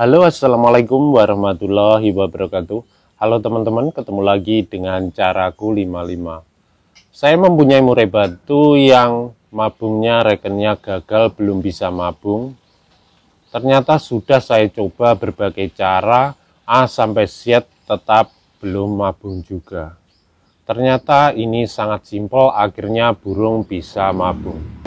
Halo, assalamualaikum warahmatullahi wabarakatuh. Halo teman-teman, ketemu lagi dengan Caraku 55. Saya mempunyai murai batu yang mabungnya rekennya gagal, belum bisa mabung. Ternyata sudah saya coba berbagai cara A sampai Z, tetap belum mabung juga. Ternyata ini sangat simpel, akhirnya burung bisa mabung.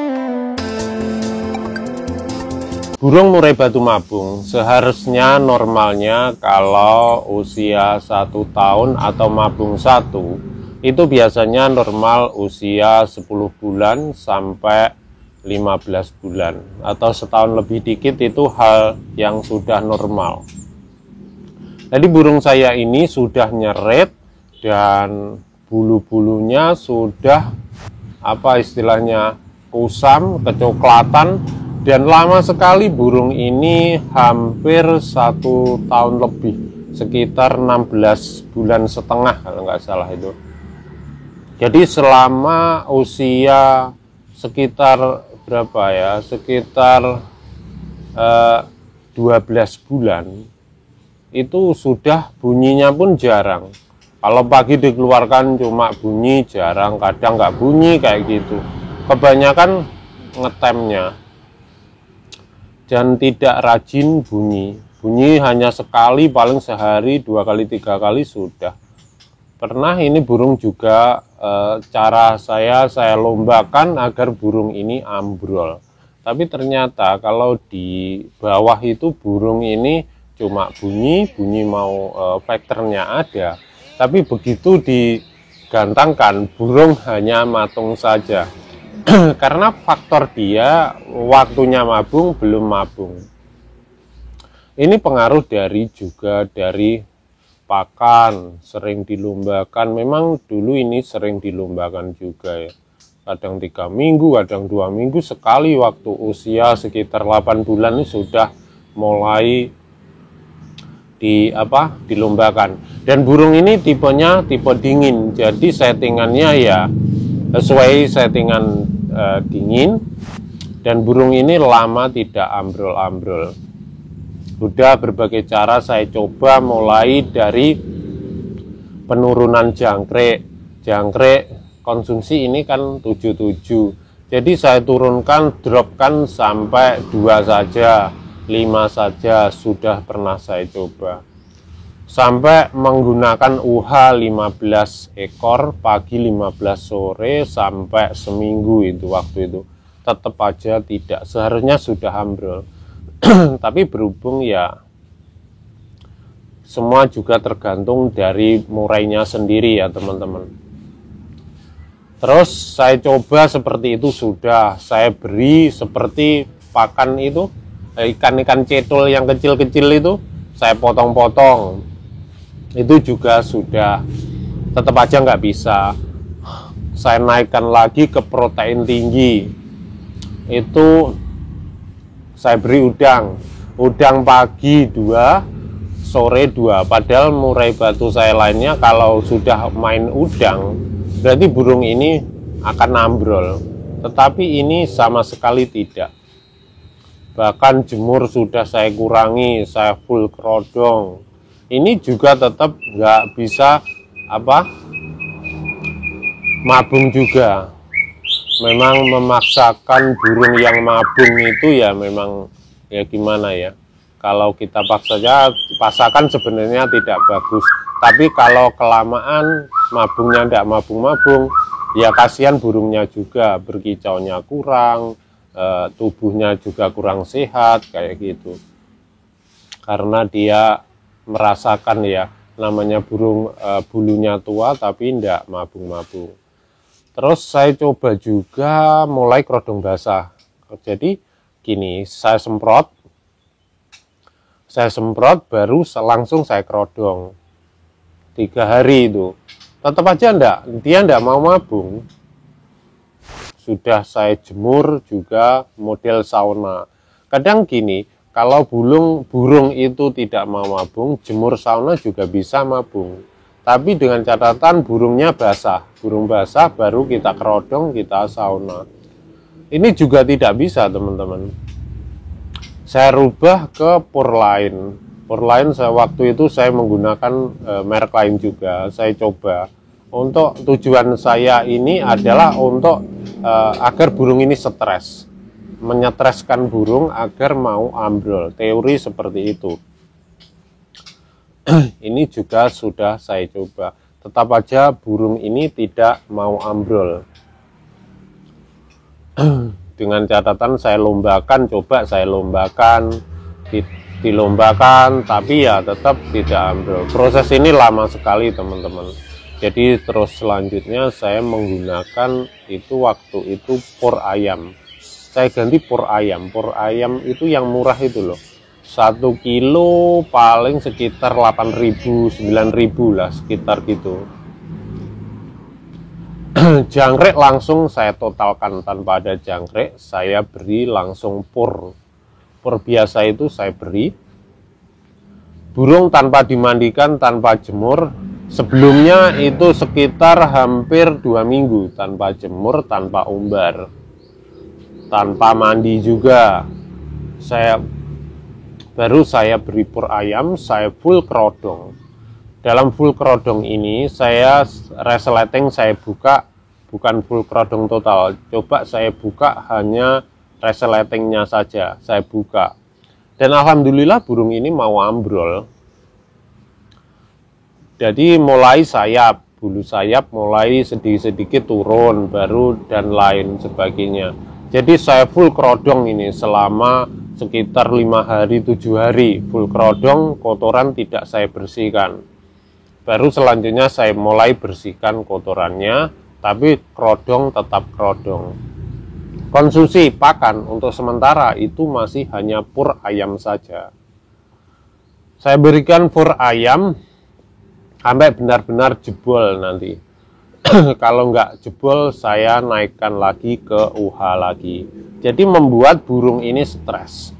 Burung murai batu mabung seharusnya normalnya kalau usia 1 tahun atau mabung 1 itu biasanya normal usia 10 bulan sampai 15 bulan atau setahun lebih dikit, itu hal yang sudah normal. Jadi burung saya ini sudah nyeret dan bulu-bulunya sudah istilahnya kusam, kecoklatan. Dan lama sekali burung ini, hampir 1 tahun lebih, sekitar 16 bulan setengah kalau nggak salah itu. Jadi selama usia sekitar sekitar 12 bulan, itu sudah bunyinya pun jarang. Kalau pagi dikeluarkan cuma bunyi, jarang, kadang nggak bunyi kayak gitu. Kebanyakan ngetemnya. Dan tidak rajin bunyi hanya sekali, paling sehari 2 kali 3 kali sudah. Pernah ini burung juga cara saya lombakan agar burung ini ambrol, tapi ternyata kalau di bawah itu burung ini cuma bunyi mau faktornya ada, tapi begitu digantangkan burung hanya matung saja. Karena faktor dia waktunya mabung belum mabung. Ini pengaruh juga dari pakan, sering dilombakan. Memang dulu ini sering dilombakan juga ya. Kadang 3 minggu, kadang 2 minggu sekali. Waktu usia sekitar 8 bulan ini sudah mulai dilombakan. Dan burung ini tipenya tipe dingin. Jadi settingannya ya sesuai settingan dingin, dan burung ini lama tidak ambrol-ambrol. Sudah berbagai cara saya coba, mulai dari penurunan jangkrik konsumsi ini kan 77, jadi saya turunkan, dropkan sampai 2 saja, 5 saja, sudah pernah saya coba. Sampai menggunakan UH 15 ekor pagi, 15 sore, sampai seminggu itu waktu itu. Tetap aja tidak, seharusnya sudah ambrol. Tapi berhubung ya semua juga tergantung dari murainya sendiri ya teman-teman. Terus saya coba seperti itu, sudah saya beri seperti pakan itu, ikan-ikan cetol yang kecil-kecil itu saya potong-potong. Itu juga sudah tetap aja nggak bisa. Saya naikkan lagi ke protein tinggi, itu saya beri udang pagi 2, sore 2. Padahal murai batu saya lainnya kalau sudah main udang berarti burung ini akan ambrol, tetapi ini sama sekali tidak. Bahkan jemur sudah saya kurangi, saya full kerodong. Ini juga tetap nggak bisa mabung juga. Memang memaksakan burung yang mabung itu ya memang ya gimana ya. Kalau kita paksakan sebenarnya tidak bagus. Tapi kalau kelamaan mabungnya tidak mabung-mabung, ya kasihan burungnya juga, berkicaunya kurang, tubuhnya juga kurang sehat kayak gitu. Karena dia merasakan ya namanya burung bulunya tua tapi tidak mabung-mabung. Terus saya coba juga mulai kerodong basah. Jadi gini, saya semprot baru langsung saya kerodong 3 hari itu. Tetap aja dia enggak mau mabung. Sudah saya jemur juga model sauna. Kadang gini, kalau burung itu tidak mau mabung, jemur sauna juga bisa mabung. Tapi dengan catatan burungnya basah. Burung basah baru kita kerodong, kita sauna. Ini juga tidak bisa teman-teman. saya rubah ke pur lain. Pur lain waktu itu saya menggunakan merek lain juga. Saya coba. Untuk tujuan saya ini adalah untuk agar burung ini stres, menyetreskan burung agar mau ambrol. Teori seperti itu. Ini juga sudah saya coba. Tetap aja burung ini tidak mau ambrol. Dengan catatan saya lombakan, coba saya lombakan, dilombakan, tapi ya tetap tidak ambrol. Proses ini lama sekali teman-teman. Jadi terus selanjutnya saya menggunakan itu waktu itu pur ayam. Saya ganti pur ayam. Pur ayam itu yang murah itu loh. 1 kilo paling sekitar 8.000, 9.000 lah, sekitar gitu. Jangkrik langsung saya totalkan, tanpa ada jangkrik saya beri langsung pur biasa itu saya beri. Burung tanpa dimandikan, tanpa jemur. Sebelumnya itu sekitar hampir 2 minggu tanpa jemur, tanpa umbar, tanpa mandi juga. Baru saya beri pur ayam, saya full kerodong. Dalam full kerodong ini saya resleting saya buka, bukan full kerodong total. Coba saya buka hanya resletingnya saja, saya buka. Dan alhamdulillah burung ini mau ambrol. Jadi mulai sayap, bulu sayap mulai sedikit-sedikit turun, baru dan lain sebagainya. Jadi saya full kerodong ini selama sekitar 5 hari, 7 hari. Full kerodong, kotoran tidak saya bersihkan. Baru selanjutnya saya mulai bersihkan kotorannya, tapi kerodong tetap kerodong. Konsumsi pakan untuk sementara itu masih hanya pur ayam saja. Saya berikan pur ayam sampai benar-benar jebol nanti. Kalau nggak jebol, saya naikkan lagi ke UH lagi. Jadi membuat burung ini stres.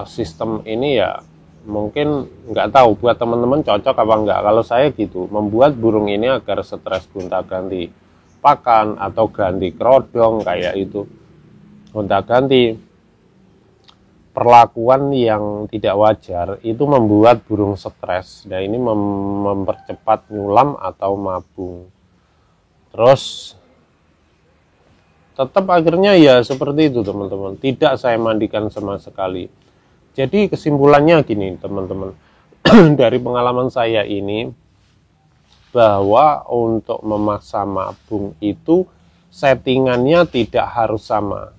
Sistem ini ya mungkin nggak tahu buat teman-teman cocok apa enggak. Kalau saya gitu, membuat burung ini agar stres, gonta-ganti pakan atau ganti kerodong kayak itu, gonta-ganti perlakuan yang tidak wajar itu membuat burung stres. Dan ini mempercepat nyulam atau mabung. Terus tetap akhirnya ya seperti itu teman-teman, tidak saya mandikan sama sekali. Jadi kesimpulannya gini teman-teman, dari pengalaman saya ini, bahwa untuk memaksa mabung itu settingannya tidak harus sama.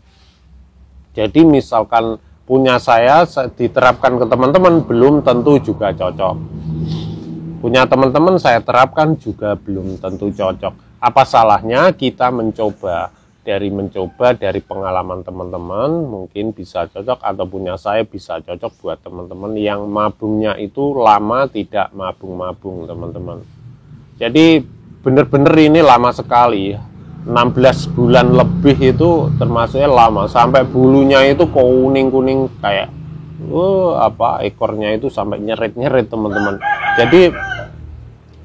Jadi misalkan punya saya diterapkan ke teman-teman belum tentu juga cocok. Punya teman-teman saya terapkan juga belum tentu cocok. Apa salahnya kita mencoba? Dari pengalaman teman-teman mungkin bisa cocok, atau punya saya bisa cocok buat teman-teman yang mabungnya itu lama, tidak mabung-mabung teman-teman. Jadi bener-bener ini lama sekali, 16 bulan lebih itu termasuknya lama, sampai bulunya itu kuning-kuning kayak ekornya itu sampai nyerit-nyerit teman-teman. Jadi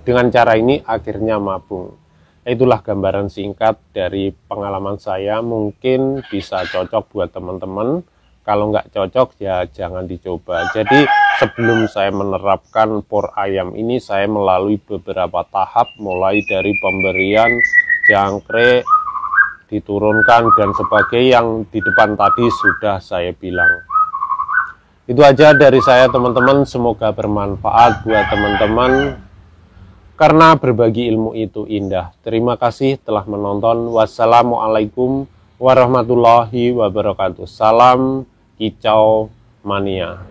dengan cara ini akhirnya mabung. Itulah gambaran singkat dari pengalaman saya, mungkin bisa cocok buat teman-teman. Kalau nggak cocok ya jangan dicoba. Jadi sebelum saya menerapkan pur ayam ini, saya melalui beberapa tahap, mulai dari pemberian jangkrik, diturunkan dan sebagainya yang di depan tadi sudah saya bilang. Itu aja dari saya teman-teman, semoga bermanfaat buat teman-teman. Karena berbagi ilmu itu indah. Terima kasih telah menonton. Wassalamualaikum warahmatullahi wabarakatuh. Salam kicau mania.